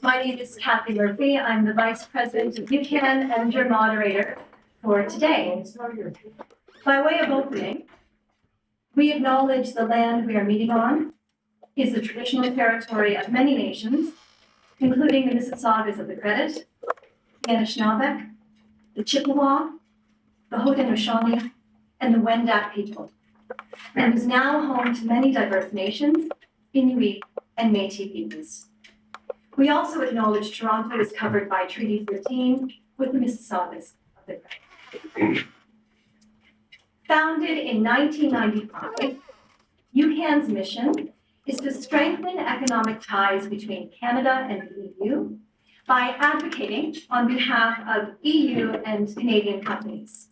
My name is Kathy Murphy. I'm the Vice President of EUCCAN and your moderator for today. By way of opening, we acknowledge the land we are meeting on is the traditional territory of many nations, including the Mississaugas of the Credit, the Anishinaabe, the Chippewa, the Haudenosaunee, and the Wendat people, and is now home to many diverse nations, Inuit, and Métis peoples. We also acknowledge Toronto is covered by Treaty 13 with the Mississaugas of the Credit. Founded in 1995, EUCCAN's mission is to strengthen economic ties between Canada and the EU by advocating on behalf of EU and Canadian companies.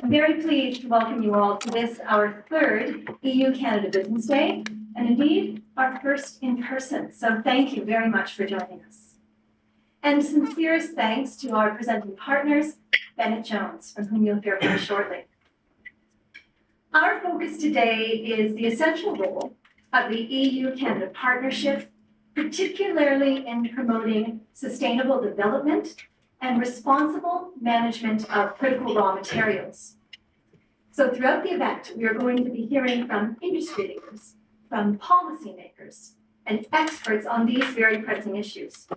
I'm very pleased to welcome you all to this, our third EU-Canada Business Day, and indeed, our first in person. So thank you very much for joining us. And sincerest thanks to our presenting partners, Bennett Jones, from whom you'll hear from shortly. Our focus today is the essential role of the EU-Canada partnership, particularly in promoting sustainable development and responsible management of critical raw materials. So throughout the event, we are going to be hearing from industry leaders, from policymakers, and experts on these very pressing issues.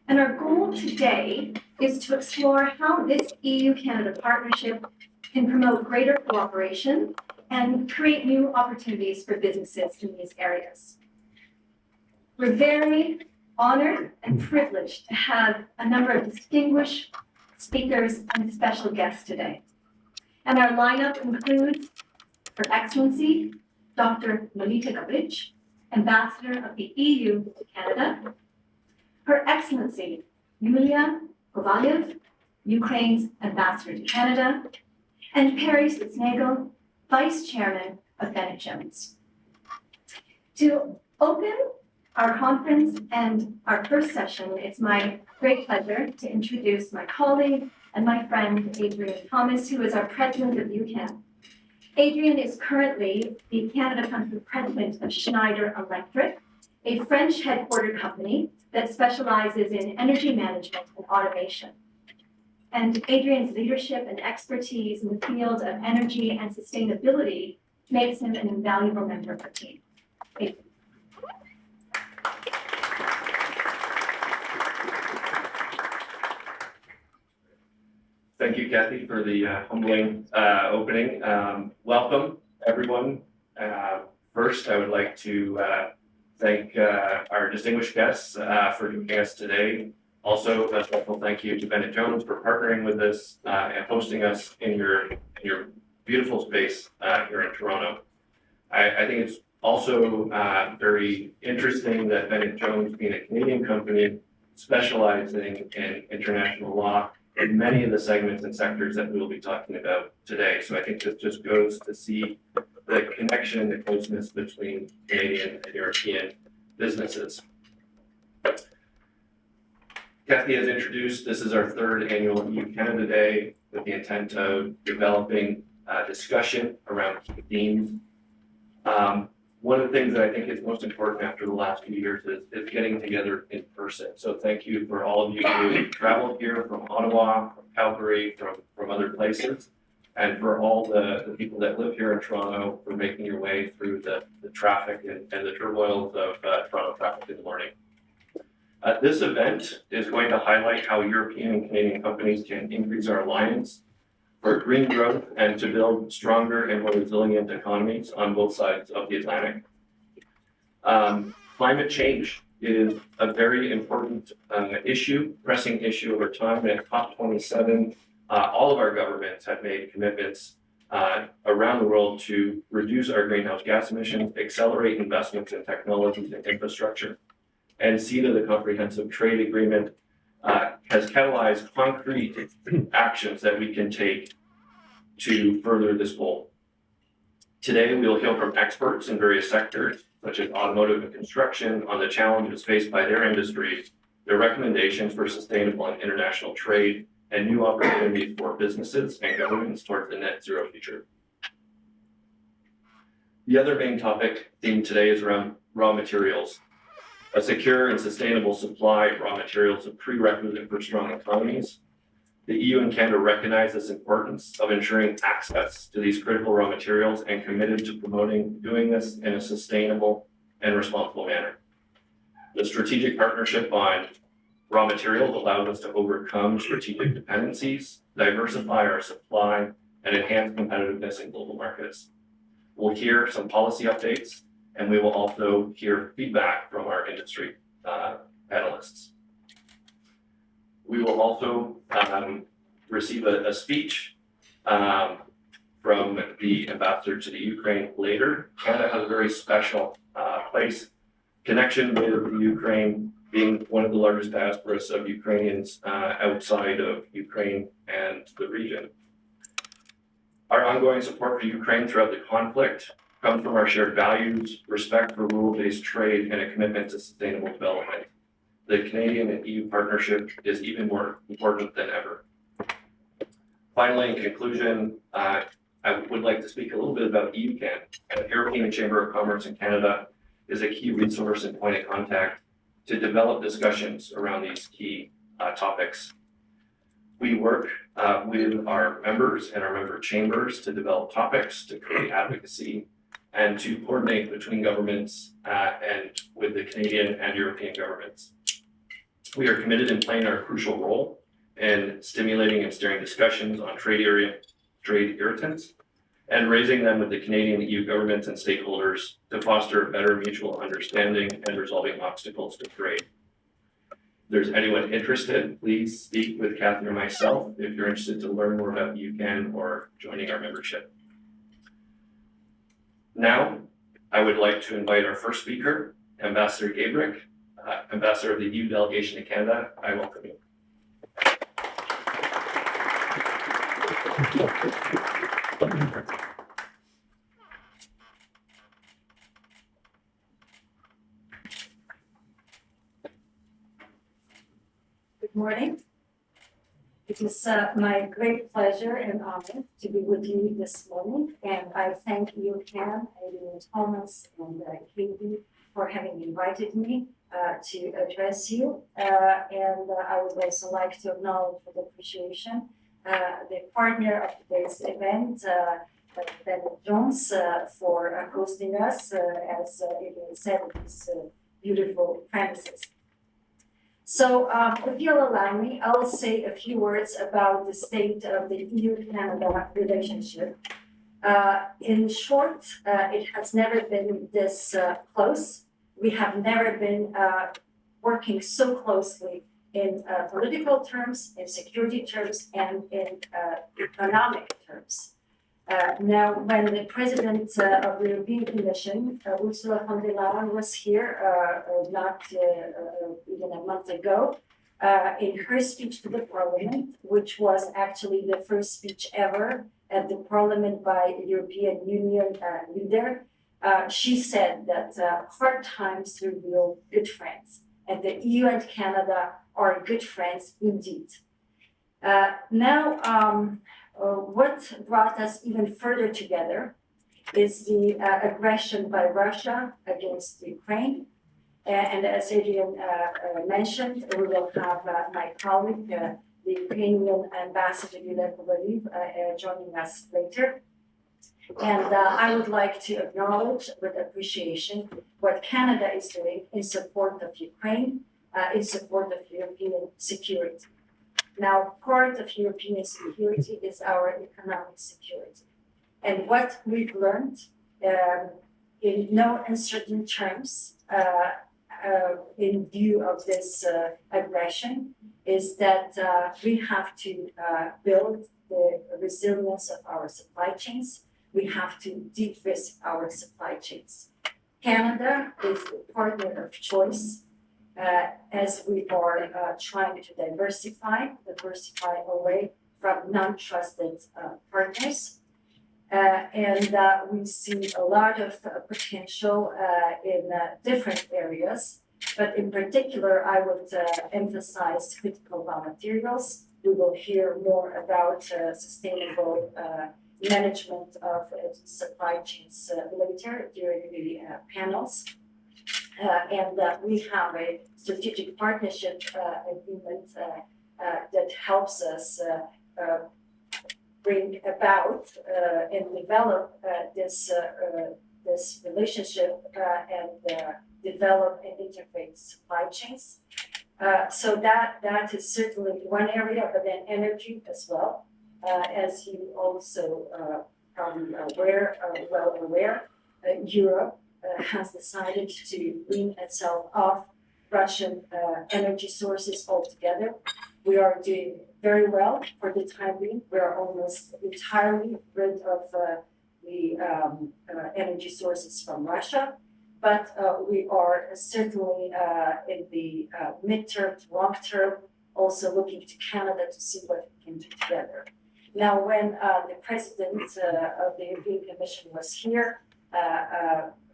And our goal today is to explore how this EU-Canada partnership can promote greater cooperation and create new opportunities for businesses in these areas. We're very honored and privileged to have a number of distinguished speakers and special guests today. And our lineup includes Her Excellency, Dr. Melita Gabric, Ambassador of the EU to Canada, Her Excellency, Yulia Kovalyev, Ukraine's Ambassador to Canada, and Perry Spitznagel, Vice Chairman of Bennett Jones. To open our conference and our first session, it's my great pleasure to introduce my colleague and my friend, Adrian Thomas, who is our president of EUCCAN. Adrian is currently the Canada Country President of Schneider Electric, a French headquartered company that specializes in energy management and automation. And Adrian's leadership and expertise in the field of energy and sustainability makes him an invaluable member of our team. Adrian. Thank you, Kathy, for the humbling opening. Welcome, everyone. First, I would like to thank our distinguished guests for joining us today. Also, a special thank you to Bennett Jones for partnering with us and hosting us in your beautiful space here in Toronto. I think it's also very interesting that Bennett Jones, being a Canadian company, specializing in international law, in many of the segments and sectors that we will be talking about today. So I think this just goes to see the connection, the closeness between Canadian and European businesses. Kathy has introduced, this is our third annual EU-Canada Day with the intent of developing discussion around key themes. One of the things that I think is most important after the last few years is getting together in person. So thank you for all of you who traveled here from Ottawa, from Calgary, from other places, and for all the people that live here in Toronto for making your way through the traffic and the turmoils of Toronto traffic in the morning. This event is going to highlight how European and Canadian companies can increase our alliance for green growth and to build stronger and more resilient economies on both sides of the Atlantic. Climate change is a very important issue, pressing issue over time. And at COP27, all of our governments have made commitments around the world to reduce our greenhouse gas emissions, accelerate investments in technologies and infrastructure, and CETA, the Comprehensive Trade Agreement, has catalyzed concrete actions that we can take to further this goal. Today, we'll hear from experts in various sectors, such as automotive and construction, on the challenges faced by their industries, their recommendations for sustainable and international trade, and new opportunities for businesses and governments towards the net zero future. The other main topic theme today is around raw materials. A secure and sustainable supply of raw materials is a prerequisite for strong economies. The EU and Canada recognize this importance of ensuring access to these critical raw materials and committed to doing this in a sustainable and responsible manner. The strategic partnership on raw materials allows us to overcome strategic dependencies, diversify our supply, and enhance competitiveness in global markets. We'll hear some policy updates, and we will also hear feedback from our industry panelists. We will also receive a speech from the ambassador to the Ukraine later. Canada has a very special connection with the Ukraine, being one of the largest diasporas of Ukrainians outside of Ukraine and the region. Our ongoing support for Ukraine throughout the conflict comes from our shared values, respect for rule-based trade, and a commitment to sustainable development. The Canadian and EU partnership is even more important than ever. Finally, in conclusion, I would like to speak a little bit about EUCCAN. The European Chamber of Commerce in Canada is a key resource and point of contact to develop discussions around these key topics. We work with our members and our member chambers to develop topics, to create advocacy, and to coordinate between governments and with the Canadian and European governments. We are committed in playing our crucial role in stimulating and steering discussions on trade irritants and raising them with the Canadian and EU governments and stakeholders to foster a better mutual understanding and resolving obstacles to trade. If there's anyone interested, please speak with Kathy or myself if you're interested to learn more about EUCCAN or joining our membership. Now, I would like to invite our first speaker, Ambassador Gabric, Ambassador of the EU delegation to Canada. I welcome you. Good morning. It is my great pleasure and honor to be with you this morning, and I thank EUCCAN, Adrian, Thomas, and Katie for having invited me to address you. I would also like to acknowledge with appreciation the partner of today's event, Bennett Jones, for hosting us, as Adrian said, these beautiful premises. So if you'll allow me, I'll say a few words about the state of the EU-Canada relationship. In short, it has never been this close. We have never been working so closely in political terms, in security terms, and in economic terms. Now, when the President of the European Commission, Ursula von der Leyen, was here not even a month ago, in her speech to the Parliament, which was actually the first speech ever at the Parliament by a European Union leader, she said that hard times reveal good friends, and the EU and Canada are good friends indeed. What brought us even further together is the aggression by Russia against Ukraine. And as Adrian mentioned, we will have my colleague, the Ukrainian ambassador, joining us later. And I would like to acknowledge with appreciation what Canada is doing in support of Ukraine, in support of European security. Now, part of European security is our economic security. And what we've learned in no uncertain terms in view of this aggression is that we have to build the resilience of our supply chains. We have to de-risk our supply chains. Canada is the partner of choice as we are trying to diversify away from non-trusted partners. We see a lot of potential in different areas, but in particular, I would emphasize critical raw materials. We will hear more about sustainable management of supply chains later during the panels. And we have a strategic partnership agreement that helps us bring about and develop this relationship and develop and integrate supply chains. So that is certainly one area, but then energy as well. As you also probably well aware, Europe has decided to wean itself off Russian energy sources altogether. We are doing very well for the time being. We are almost entirely rid of the energy sources from Russia, but we are certainly in the midterm to long term also looking to Canada to see what we can do together. Now, when the president of the European Commission was here,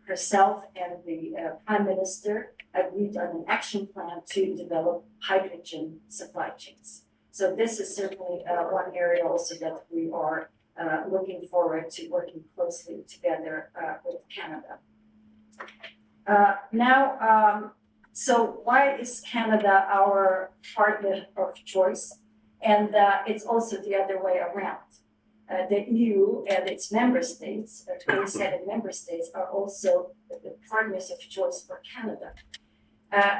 herself and the prime minister agreed on an action plan to develop hydrogen supply chains. So this is certainly one area also that we are looking forward to working closely together with Canada. So why is Canada our partner of choice? And it's also the other way around. The EU and its member states, 27 member states, are also the partners of choice for Canada.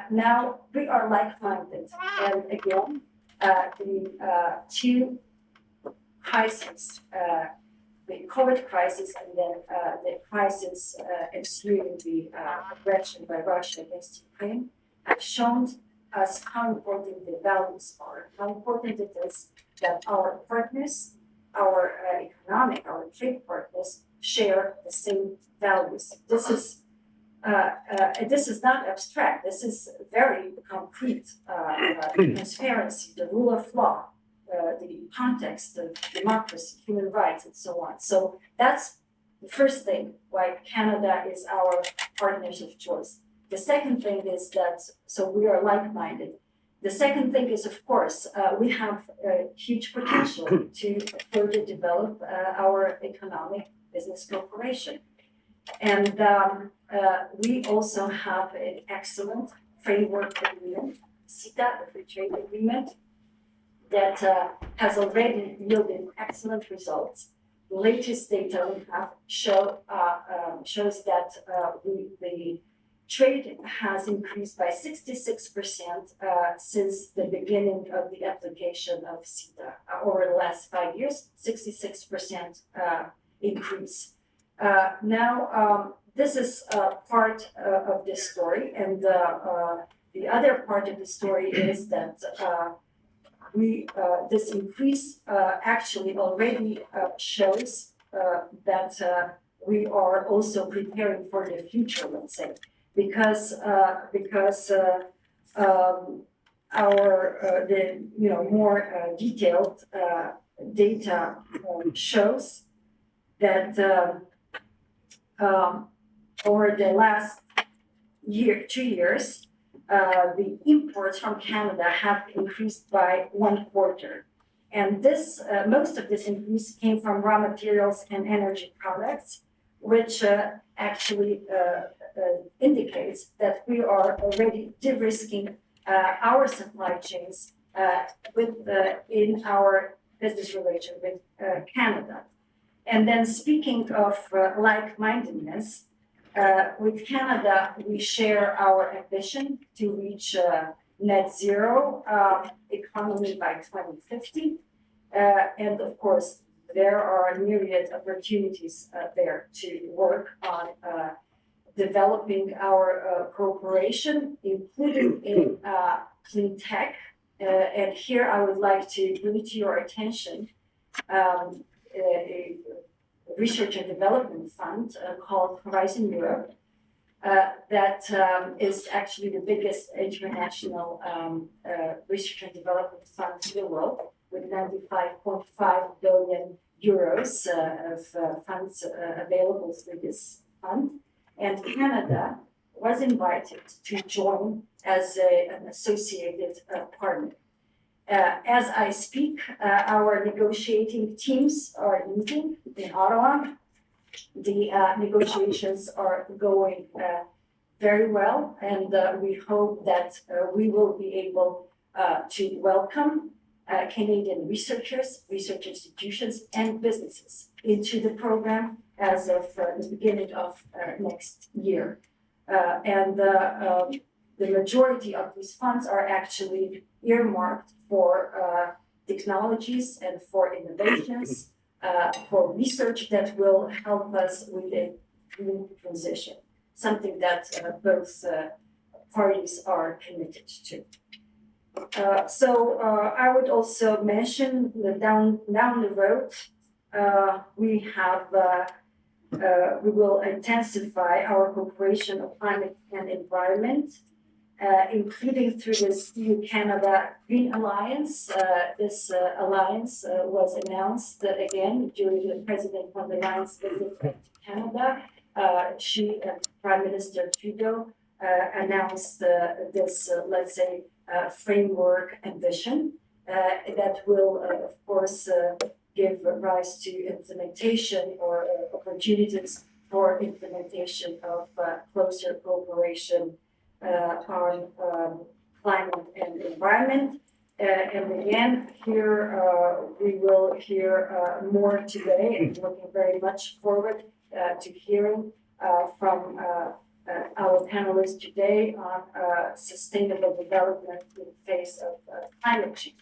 Now, we are like-minded, and again, the two crises, the COVID crisis and then the crisis ensuing the aggression by Russia against Ukraine, have shown us how important the values are, how important it is that our partners, our economic, our trade partners share the same values. This is not abstract. This is very concrete. Transparency, the rule of law, the context of democracy, human rights, and so on. So that's the first thing why Canada is our partners of choice. The second thing is that, so we are like-minded. The second thing is, of course, we have huge potential to further develop our economic business cooperation. And we also have an excellent framework agreement, CETA, the Free Trade Agreement, that has already yielded excellent results. The latest data we have shows that the trade has increased by 66% since the beginning of the application of CETA. Over the last 5 years, 66% increase. Now, this is part of this story, and the other part of the story is that this increase actually already shows that we are also preparing for the future, let's say, because our more detailed data shows that over the last 2 years, the imports from Canada have increased by 1/4. And this, most of this increase came from raw materials and energy products, which actually indicates that we are already de-risking our supply chains in our business relation with Canada. And then speaking of like-mindedness, with Canada, we share our ambition to reach net zero economy by 2050. And of course, there are myriad opportunities there to work on developing our cooperation, including in clean tech. And here I would like to bring to your attention a research and development fund called Horizon Europe that is actually the biggest international research and development fund in the world, with 95.5 billion euros of funds available through this fund. And Canada was invited to join as an associated partner. As I speak, our negotiating teams are meeting in Ottawa. The negotiations are going very well, and we hope that we will be able to welcome Canadian researchers, research institutions, and businesses into the program as of the beginning of next year. The majority of these funds are actually earmarked for technologies and for innovations, for research that will help us with a green transition, something that both parties are committed to. I would also mention that down the road, we will intensify our cooperation on climate and environment, including through this EU-Canada Green Alliance. This alliance was announced again during the President von der Leyen's visit to Canada. She and Prime Minister Trudeau announced this, let's say, framework and vision that will, of course, give rise to implementation or opportunities for implementation of closer cooperation on climate and environment. And again, here we will hear more today, and looking very much forward to hearing from our panelists today on sustainable development in the face of climate change.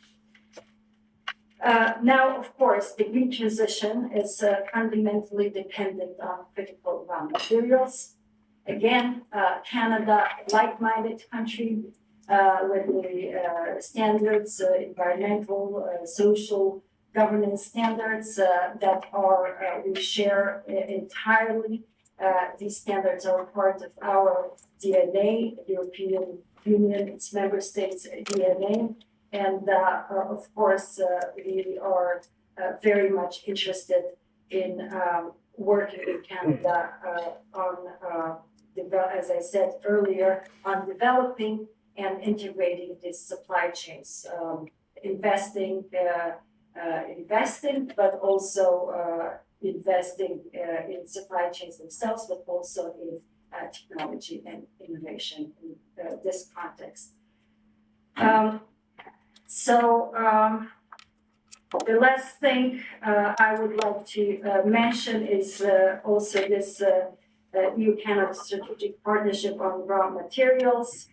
Now, of course, the green transition is fundamentally dependent on critical raw materials. Again, Canada, like-minded country with the standards, environmental, social governance standards that are we share entirely. These standards are part of our DNA, the European Union, its member states' DNA. And of course, we are very much interested in working in Canada on, as I said earlier, on developing and integrating these supply chains, investing, but also investing in supply chains themselves, but also in technology and innovation in this context. The last thing I would like to mention is also this EU-Canada strategic partnership on raw materials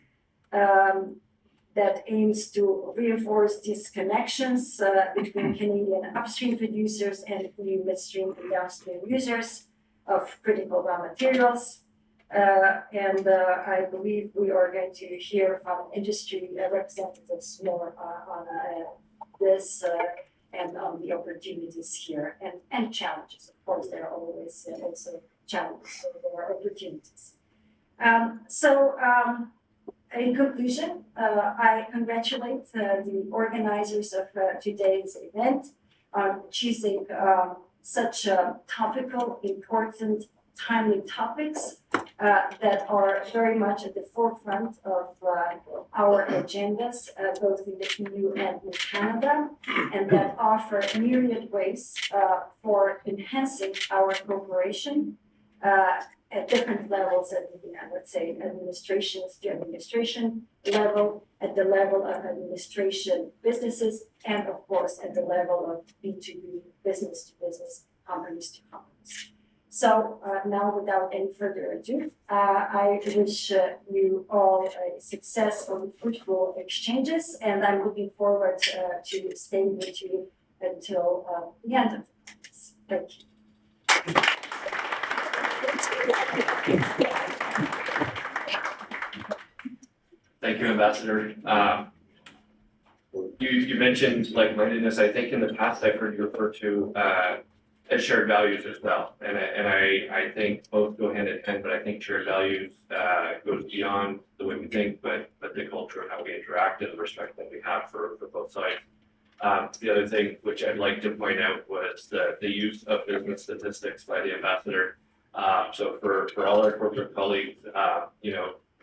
that aims to reinforce these connections between Canadian upstream producers and EU midstream and downstream users of critical raw materials. I believe we are going to hear from industry representatives more on this and on the opportunities here and challenges. Of course, there are always also challenges, so there are opportunities. In conclusion, I congratulate the organizers of today's event on choosing such topical, important, timely topics that are very much at the forefront of our agendas, both in the EU and in Canada, and that offer myriad ways for enhancing our cooperation at different levels at the, let's say, administrations to administration level, at the level of administration businesses, and of course at the level of B2B, business to business, companies to companies. So now, without any further ado, I wish you all a successful and fruitful exchanges, and I'm looking forward to staying with you until the end of this. Thank you. Thank you, Ambassador. You mentioned like-mindedness. I think in the past I've heard you refer to as shared values as well, and I think both go hand in hand. But I think shared values goes beyond the way we think, but the culture of how we interact and the respect that we have for both sides. The other thing which I'd like to point out was the use of business statistics by the ambassador. So for all our corporate colleagues,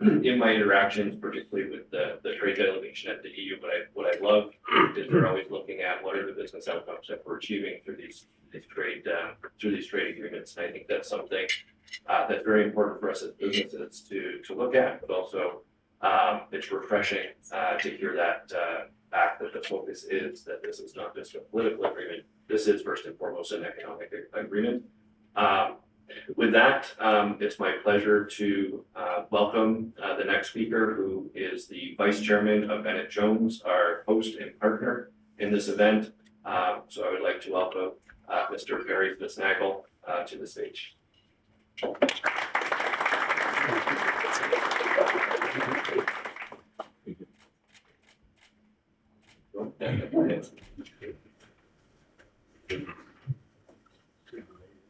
in my interactions, particularly with the trade delegation at the EU, what I love is they're always looking at what are the business outcomes that we're achieving through these trade agreements. And I think that's something that's very important for us as businesses to look at, but also it's refreshing to hear that back, that the focus is that this is not just a political agreement. This is first and foremost an economic agreement. With that, it's my pleasure to welcome the next speaker, who is the Vice Chairman of Bennett Jones, our host and partner in this event. So I would like to welcome Mr. Barry Spitznagel to the stage.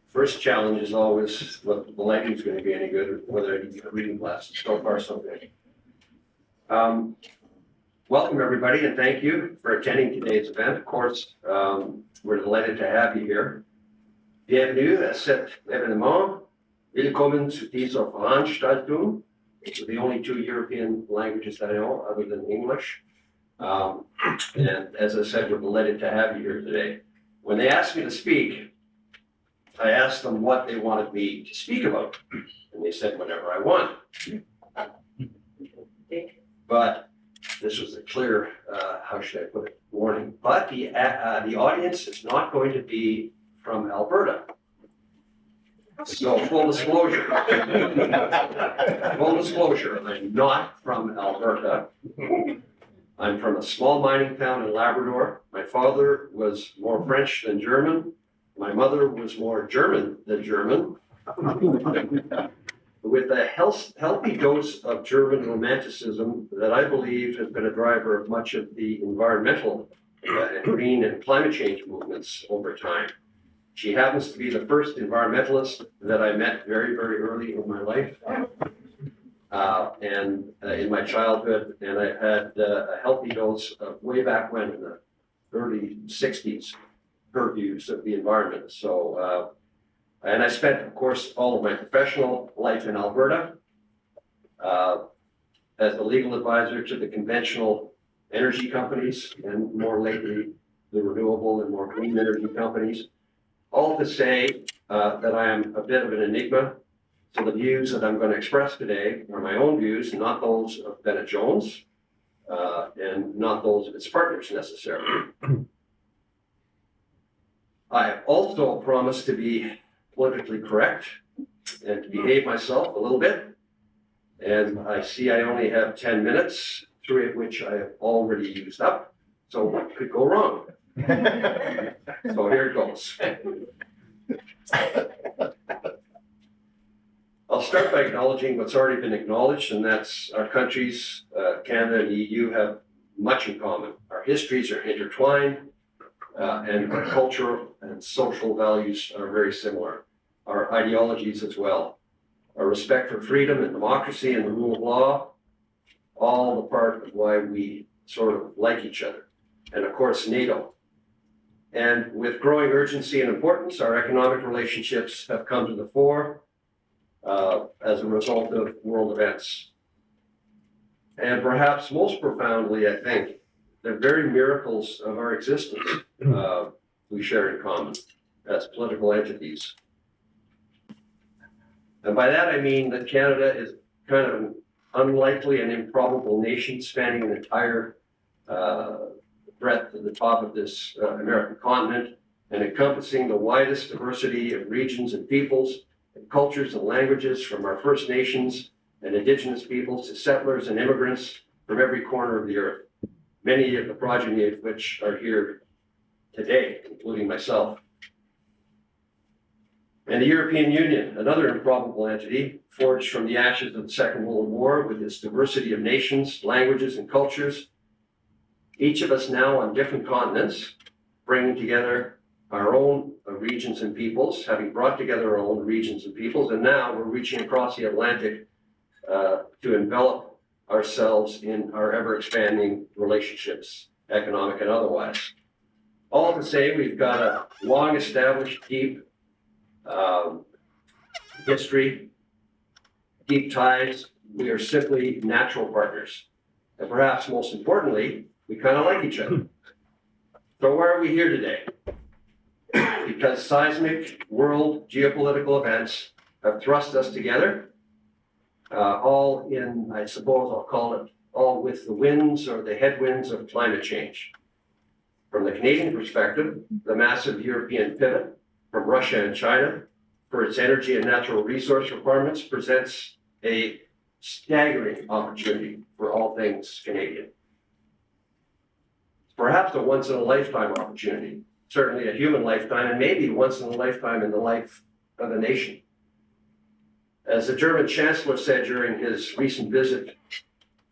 First challenge is always whether the lighting's going to be any good, or whether I need reading glasses. So far, so good. Welcome, everybody, and thank you for attending today's event. Of course, we're delighted to have you here. Bienvenue à cet événement. Willkommen zu dieser Veranstaltung. These are the only two European languages that I know other than English. And as I said, we're delighted to have you here today. When they asked me to speak, I asked them what they wanted me to speak about. And they said whatever I want. But this was a clear, how should I put it, warning. But the audience is not going to be from Alberta. So full disclosure, I'm not from Alberta. I'm from a small mining town in Labrador. My father was more French than German. My mother was more German than German. With a healthy dose of German romanticism that I believe has been a driver of much of the environmental and green and climate change movements over time. She happens to be the first environmentalist that I met very, very early in my life and in my childhood. And I've had a healthy dose of way back when, in the early 60s, her views of the environment. So, and I spent, of course, all of my professional life in Alberta as a legal advisor to the conventional energy companies, and more lately, the renewable and more green energy companies. All to say that I am a bit of an enigma. So the views that I'm going to express today are my own views, not those of Bennett Jones, and not those of its partners necessarily. I also promise to be politically correct and to behave myself a little bit. And I see I only have 10 minutes, 3 of which I have already used up. So what could go wrong? So here it goes. I'll start by acknowledging what's already been acknowledged, and that's our countries, Canada and the EU, have much in common. Our histories are intertwined, and our cultural and social values are very similar. Our ideologies as well. Our respect for freedom and democracy and the rule of law, all a part of why we sort of like each other. And of course, NATO. And with growing urgency and importance, our economic relationships have come to the fore as a result of world events. And perhaps most profoundly, I think, the very miracles of our existence we share in common as political entities. And by that I mean that Canada is kind of an unlikely and improbable nation spanning an entire breadth of the top of this American continent and encompassing the widest diversity of regions and peoples and cultures and languages, from our First Nations and Indigenous peoples to settlers and immigrants from every corner of the earth, many of the progeny of which are here today, including myself. And the European Union, another improbable entity, forged from the ashes of the Second World War with its diversity of nations, languages, and cultures, each of us now on different continents, bringing together our own regions and peoples, having brought together our own regions and peoples, and now we're reaching across the Atlantic to envelop ourselves in our ever-expanding relationships, economic and otherwise. All to say, we've got a long-established, deep history, deep ties. We are simply natural partners. And perhaps most importantly, we kind of like each other. So why are we here today? Because seismic world geopolitical events have thrust us together, all in, I suppose I'll call it, all with the winds or the headwinds of climate change. From the Canadian perspective, the massive European pivot from Russia and China for its energy and natural resource requirements presents a staggering opportunity for all things Canadian. Perhaps a once-in-a-lifetime opportunity, certainly a human lifetime, and maybe once in a lifetime in the life of a nation. As the German Chancellor said during his recent visit,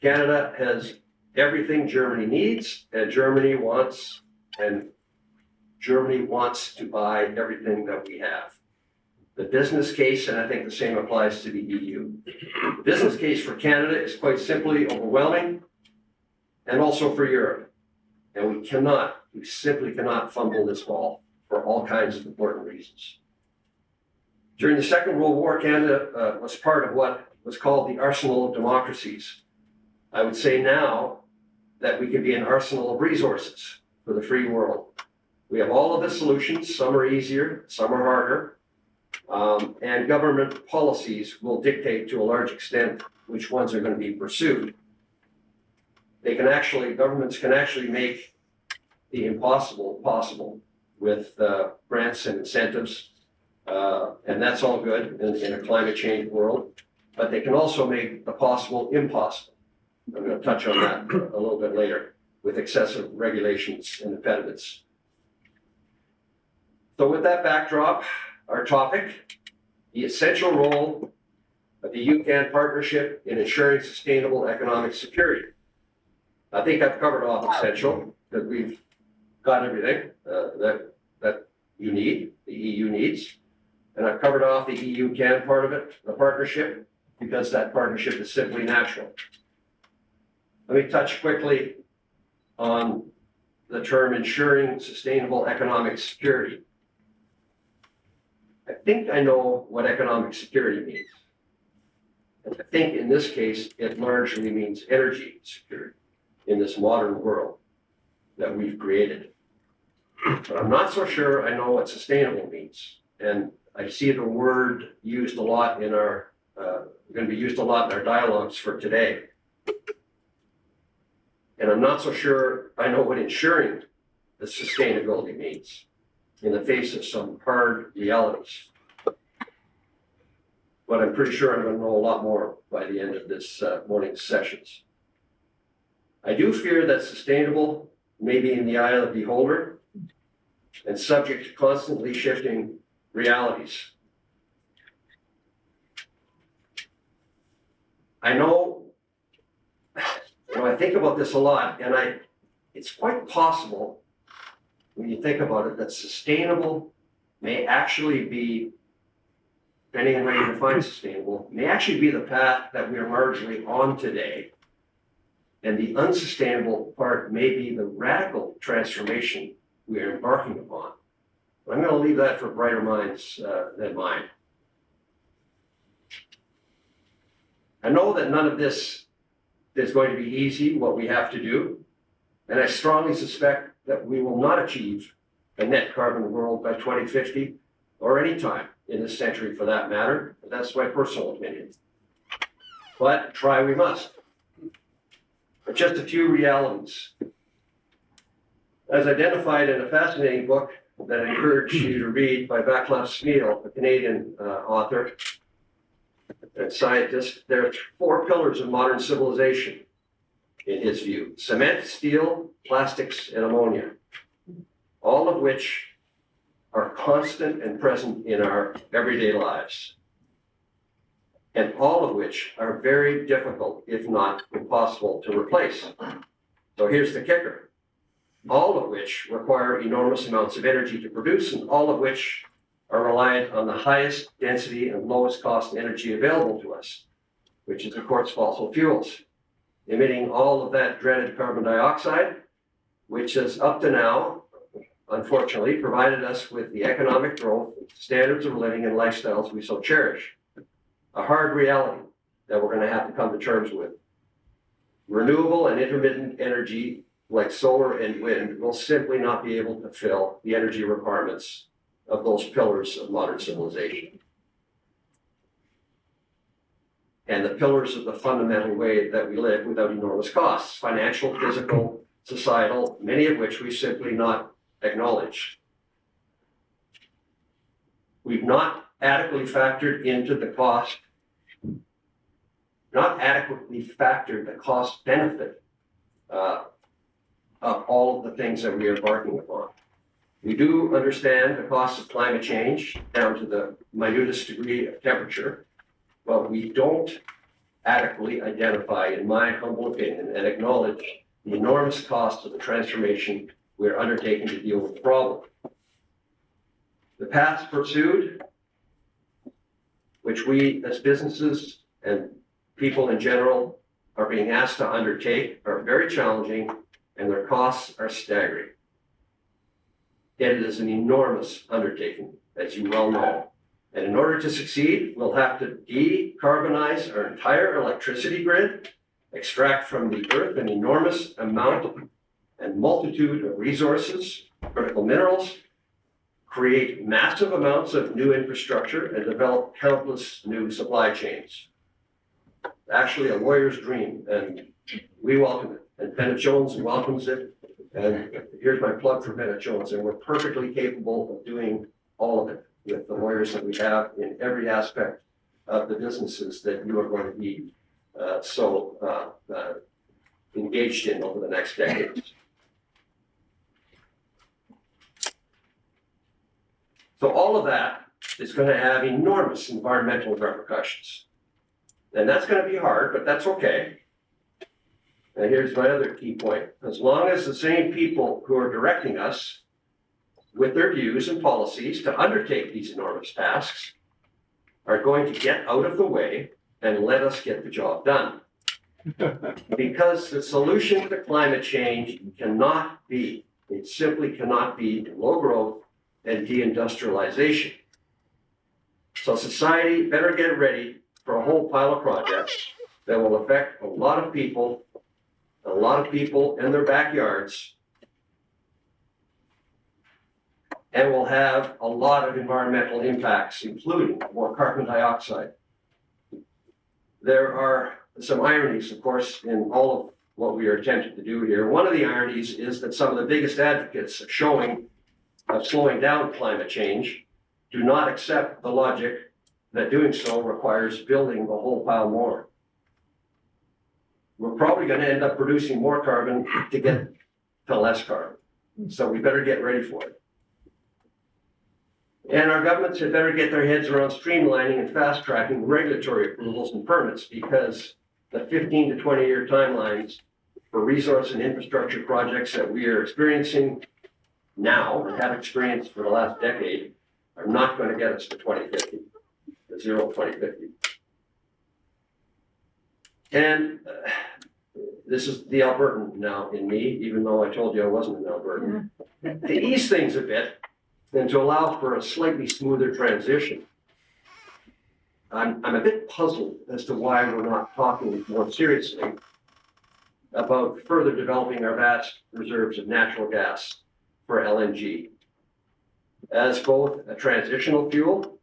Canada has everything Germany needs, and Germany wants to buy everything that we have. The business case, and I think the same applies to the EU. The business case for Canada is quite simply overwhelming, and also for Europe. And we simply cannot fumble this ball for all kinds of important reasons. During the Second World War, Canada was part of what was called the arsenal of democracies. I would say now that we can be an arsenal of resources for the free world. We have all of the solutions, some are easier, some are harder, and government policies will dictate to a large extent which ones are going to be pursued. Governments can actually make the impossible possible with grants and incentives, and that's all good in a climate change world, but they can also make the possible impossible. I'm going to touch on that a little bit later with excessive regulations and impediments. So with that backdrop, our topic, the essential role of the EUCCAN partnership in ensuring sustainable economic security. I think I've covered off essential, that we've got everything that you need, the EU needs. And I've covered off the EUCCAN part of it, the partnership, because that partnership is simply natural. Let me touch quickly on the term ensuring sustainable economic security. I think I know what economic security means. And I think in this case, it largely means energy security in this modern world that we've created. But I'm not so sure I know what sustainable means. And I see the word used a lot in our, going to be used a lot in our dialogues for today. And I'm not so sure I know what ensuring the sustainability means in the face of some hard realities. But I'm pretty sure I'm going to know a lot more by the end of this morning's sessions. I do fear that sustainable may be in the eye of the beholder and subject to constantly shifting realities. I think about this a lot, and it's quite possible when you think about it that sustainable may actually be, depending on how you define sustainable, may actually be the path that we are largely on today. And the unsustainable part may be the radical transformation we are embarking upon. But I'm going to leave that for brighter minds than mine. I know that none of this is going to be easy, what we have to do, and I strongly suspect that we will not achieve a net carbon world by 2050 or any time in this century for that matter. But that's my personal opinion. But try we must. But just a few realities. As identified in a fascinating book that I encourage you to read by Vaclav Smil, a Canadian author and scientist, there are 4 pillars of modern civilization in his view: cement, steel, plastics, and ammonia, all of which are constant and present in our everyday lives, and all of which are very difficult, if not impossible, to replace. So here's the kicker: all of which require enormous amounts of energy to produce, and all of which are reliant on the highest density and lowest cost energy available to us, which is, of course, fossil fuels, emitting all of that dreaded carbon dioxide, which has up to now, unfortunately, provided us with the economic growth, standards of living, and lifestyles we so cherish. A hard reality that we're going to have to come to terms with. Renewable and intermittent energy, like solar and wind, will simply not be able to fill the energy requirements of those pillars of modern civilization. and the pillars of the fundamental way that we live without enormous costs, financial, physical, societal, many of which we simply not acknowledged. We've not adequately factored into the cost, not adequately factored the cost benefit of all of the things that we are embarking upon. We do understand the cost of climate change down to the minutest degree of temperature, but we don't adequately identify, in my humble opinion, and acknowledge the enormous cost of the transformation we're undertaking to deal with the problem. The paths pursued, which we as businesses and people in general are being asked to undertake, are very challenging, and their costs are staggering. Yet it is an enormous undertaking, as you well know. And in order to succeed, we'll have to decarbonize our entire electricity grid, extract from the earth an enormous amount and multitude of resources, critical minerals, create massive amounts of new infrastructure, and develop countless new supply chains. Actually, a lawyer's dream, and we welcome it. And Bennett Jones welcomes it. And here's my plug for Bennett Jones, and we're perfectly capable of doing all of it with the lawyers that we have in every aspect of the businesses that you are going to be engaged in over the next decades. So all of that is going to have enormous environmental repercussions. And that's going to be hard, but that's okay. And here's my other key point. As long as the same people who are directing us with their views and policies to undertake these enormous tasks are going to get out of the way and let us get the job done. Because the solution to climate change cannot be, it simply cannot be low growth and deindustrialization. So society better get ready for a whole pile of projects that will affect a lot of people in their backyards, and will have a lot of environmental impacts, including more carbon dioxide. There are some ironies, of course, in all of what we are attempting to do here. One of the ironies is that some of the biggest advocates of slowing down climate change do not accept the logic that doing so requires building a whole pile more. We're probably going to end up producing more carbon to get to less carbon. So we better get ready for it. And our governments had better get their heads around streamlining and fast-tracking regulatory approvals and permits, because the 15 to 20-year timelines for resource and infrastructure projects that we are experiencing now and have experienced for the last decade are not going to get us to 2050, to zero 2050. And this is the Albertan now in me, even though I told you I wasn't an Albertan. To ease things a bit and to allow for a slightly smoother transition, I'm a bit puzzled as to why we're not talking more seriously about further developing our vast reserves of natural gas for LNG as both a transitional fuel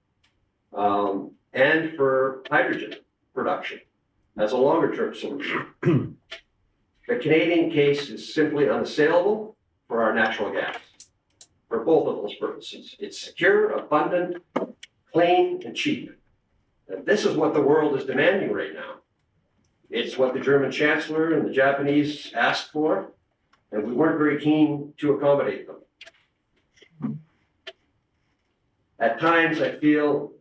and for hydrogen production as a longer-term solution. The Canadian case is simply unassailable for our natural gas, for both of those purposes. It's secure, abundant, clean, and cheap. And this is what the world is demanding right now. It's what the German Chancellor and the Japanese asked for, and we weren't very keen to accommodate them. At times, I feel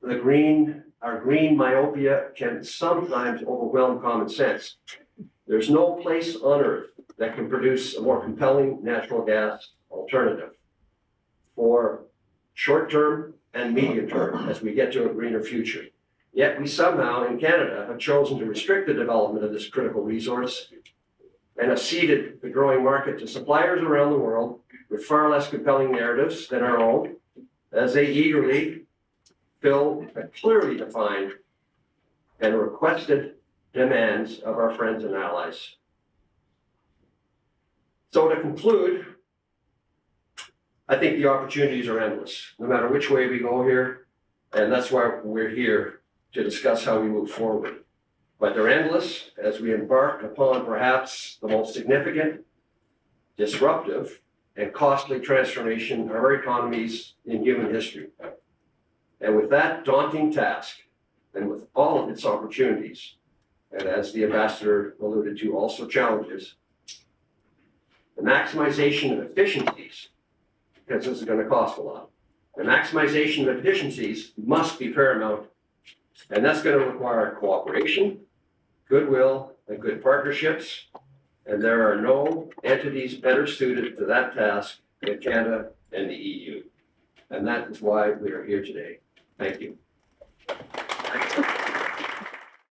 our green myopia can sometimes overwhelm common sense. There's no place on earth that can produce a more compelling natural gas alternative for short-term and medium-term as we get to a greener future. Yet we somehow in Canada have chosen to restrict the development of this critical resource and have ceded the growing market to suppliers around the world with far less compelling narratives than our own, as they eagerly fill the clearly defined and requested demands of our friends and allies. So to conclude, I think the opportunities are endless, no matter which way we go here, and that's why we're here to discuss how we move forward. But they're endless as we embark upon perhaps the most significant, disruptive, and costly transformation of our economies in human history. And with that daunting task, and with all of its opportunities, and as the ambassador alluded to, also challenges, the maximization of efficiencies, because this is going to cost a lot, the maximization of efficiencies must be paramount, and that's going to require cooperation, goodwill, and good partnerships, and there are no entities better suited to that task than Canada and the EU. And that is why we are here today. Thank you.